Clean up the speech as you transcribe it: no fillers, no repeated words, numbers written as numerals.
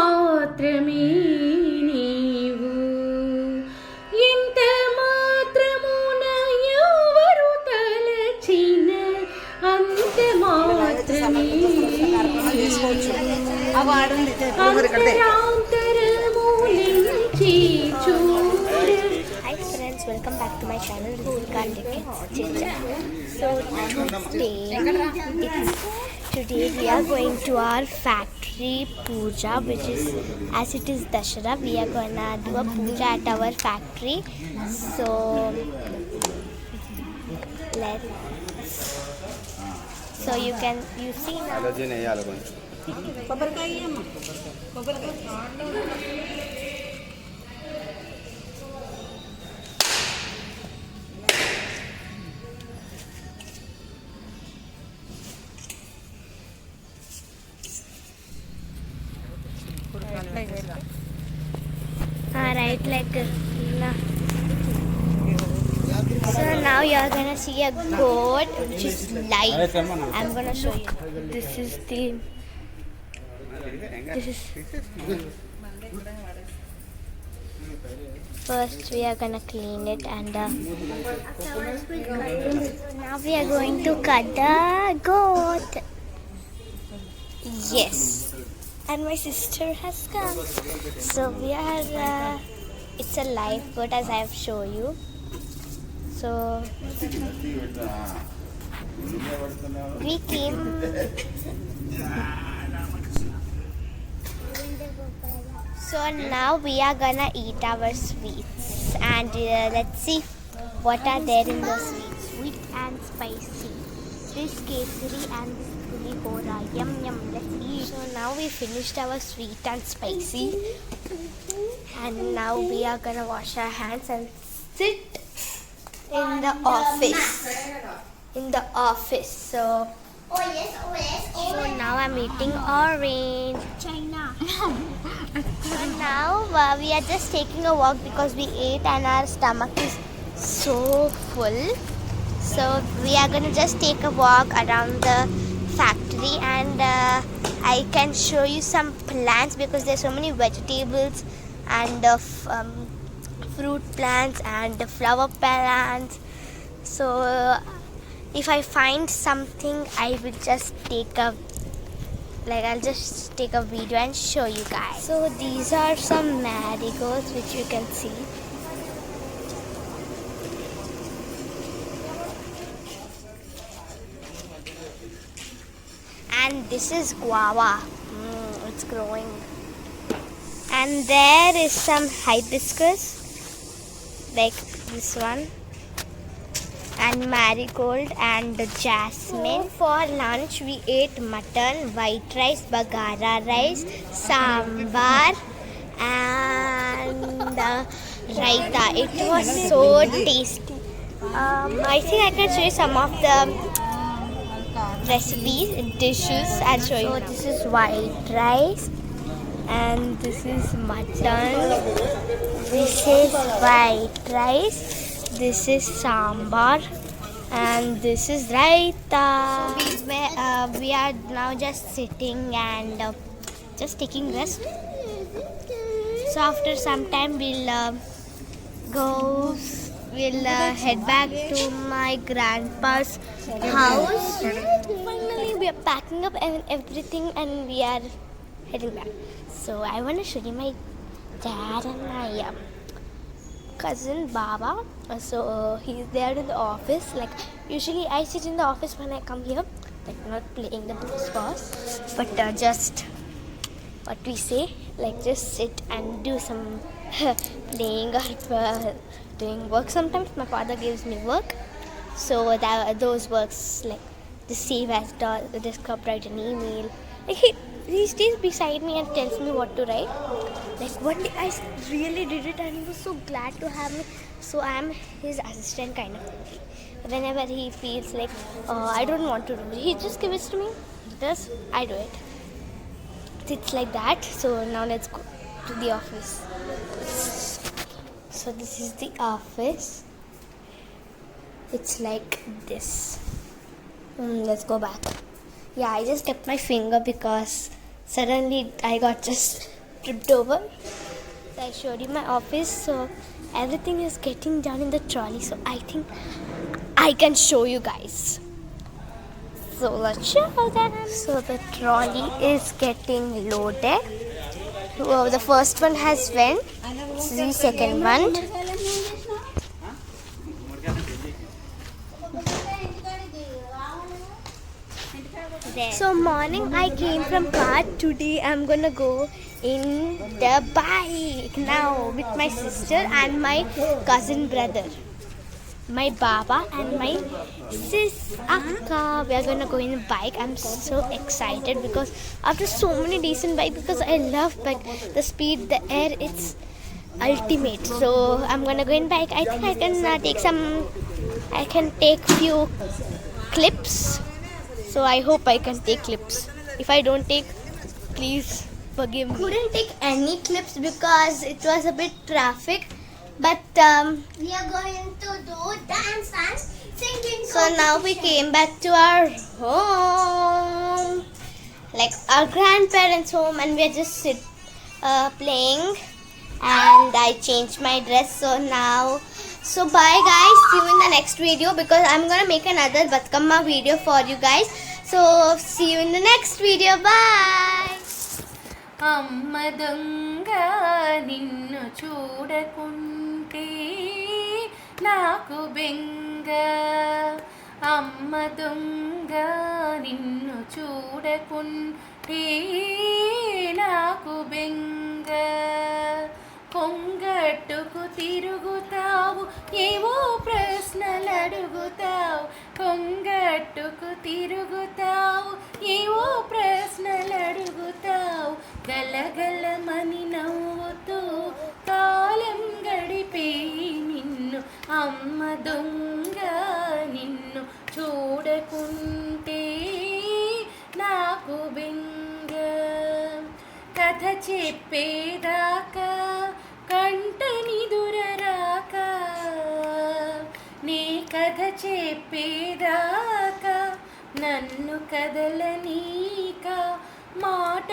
మాత్రమే నీవు ఎంత మాత్రమున ఎవరు తలచిన అంత మాత్రమే అంతరాంతరములించి చూడ. Hi friends, welcome back to my channel RuthvikaLikhit's Chit. So today we are going to our factory puja, which is, as it is Dashara, we are gonna do a puja at our factory. So you see now. Right leg. So now you're gonna see a goat which is live. I'm gonna show you. This is first we are gonna clean it, and now we are going to cut the goat. Yes. And my sister has come. So we are, it's a live goat as I have shown you. So we came. So now we are gonna eat our sweets, and let's see what are there in the sweets. Sweet and spicy. This kesari and pulihora. Yum yum. Let's eat. So now we finished our sweet and spicy, and now we are gonna wash our hands and sit in the office. So now I'm eating orange. China. And now we are just taking a walk because we ate and our stomach is so full. So we are gonna just take a walk around the factory, and I can show you some plants because there's so many vegetables and fruit plants and flower plants. So if I find something, I will just I'll just take a video and show you guys. So these are some marigolds which you can see. And this is guava. It's growing. And there is some hibiscus, like this one, and marigold and jasmine. For lunch we ate mutton, white rice, bagara rice, sambar, and raita. It was so tasty. I think I can show you some of the recipes, dishes. I'll show you. So this is white rice, and this is mutton. This is white rice. This is sambar, and this is raita. We are now just sitting and just taking rest. So after some time we'll head back to my grandpa's house. Finally we are packing up everything and we are heading back. So I want to show you my dad and my cousin Baba. So he's there in the office. Like usually I sit in the office when I come here, like not playing the boss, but just what we say, like just sit and do some playing or doing work. Sometimes my father gives me work, so those works like just save as desktop, write an email. Like he stays beside me and tells me what to write. Like one day I really did it and he was so glad to have me. So I am his assistant kind of thing. Whenever he feels like I don't want to do it, he just gives it to me. He does, I do it. It's like that. So now let's go to the office. So this is the office. It's like this. Let's go back. Yeah, I just kept my finger because suddenly I got just tripped over. So I showed you my office. So everything is getting down in the trolley. So I think I can show you guys. So let's show them. So the trolley is getting loaded. Whoa, the first one has went. This is the second one. So morning I came from car. Today I'm gonna go in the bike now with my sister and my cousin brother, my baba and my sis akka. We are gonna go in a bike. I'm so excited because after so many days in bike, because I love bike, the speed, the air, it's ultimate. So I'm gonna go in bike. I think I can I can take few clips. So I hope I can take clips. If I don't take, please forgive me. Couldn't take any clips because it was a bit traffic. But we are going to do dance and singing. So now we came back to our home, like our grandparents' home, and we are just playing. And I changed my dress. So bye guys. See you in the next video because I'm gonna make another bathukamma video for you guys. So see you in the next video. Bye. అమ్మ దొంగ నిన్ను చూడకుంటే నాకు బెంగ అమ్మ దొంగ నిన్ను చూడకుంటే నాకు బెంగ కొంగట్టుకు తిరుగుతావు ఏవో ప్రశ్నలు అడుగుతావు కొంగట్టుకు తిరుగుతావు ఏవో ప్రశ్నలు అడుగుతావు గలగలమని నవ్వుతూ కాలం గడిపే నిన్ను అమ్మ దొంగ నిన్ను చూడకుంటే నాకు బెంగ కథ చెప్పేదాకా కంట నిదురరాక నీ కథ చెప్పేదాకా నన్ను కదలనీక మాట